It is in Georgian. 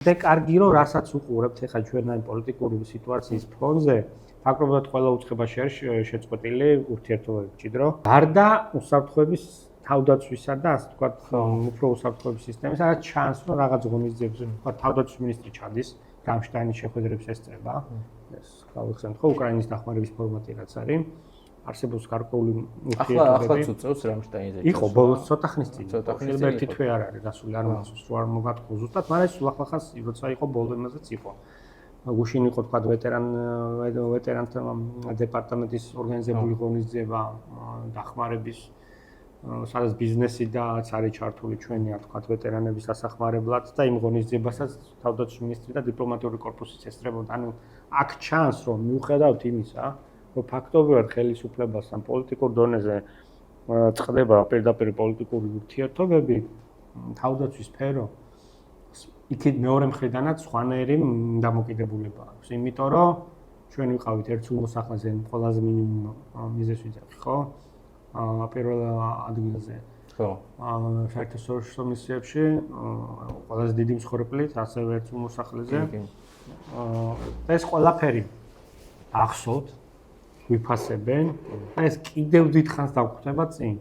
და კარგი რომ რასაც უყურებთ ახლა ჩვენაი პოლიტიკური სიტუაციის ფონზე, ფაქტობრივად ყველა უცხებაში არის შეწყვეტილი ურთიერთობები, ჭიდრო. გარდა უსაფრთხოების თავდაცვისა და ასე ვთქვათ, უფრო უსაფრთხოების სისტემის, სადაც ჩანს რომ რაღაც ღონისძიებებზე, ვთქვათ, თავდაცვის მინისტრი ჩადის, რამშტაინის შეხვედრებს ესწრება. ეს გავიხსენოთ ხო, უკრაინის დახმარების ფორმატი რაც არის. არსებობს გარკვეული ურთიერთობები. ახლა წუწევს რამშტაინზე. იყო ბოლოს ცოტა ხნის წინ. შეიძლება ერთი თვე არ არის გასული, არ მახსოვს რო არ მოგატყო ზუსტად, მაგრამ ეს ახლახანს როცა იყო ბოლო იმაზეც იყო. გუშინ იყო თქვა ვეტერანთა დეპარტამენტის ორგანიზებული ღონისძიება დახმარების სადაც ბიზნესი და არის ჩართული ჩვენი თქვა ვეტერანების დასახმარებლად და იმ ღონისძიებასაც თავდაცვის მინისტრი და დიპლომატიური კორპუსიც ესწრებოდა. ანუ აქ ჩანს რომ მიუხედავთ იმისა, რომ ფაქტობრივად ხელისუფლებასთან პოლიტიკურ დონეზე წყდება პირდაპირ პოლიტიკური ურთიერთობები, თავდაცვის სფერო იქით მეორე მხრიდანაც სხვანაირი დამოკიდებულება აქვს. იმიტომ რომ ჩვენ ვიყავით ერთ მოსახლეზე ყველაზე მინიმუმ მიზეზს ვიძახი, ხო? პირველ ადგილზე. ხო. საერთაშორისო მისიებში ყველაზე დიდი მსხვერპლით, ასევე ერთ მოსახლეზე. და ეს ყველაფერი ახსოვთ ვიფასებენ და ეს კიდევ დიდხანს დავხვდება წინ.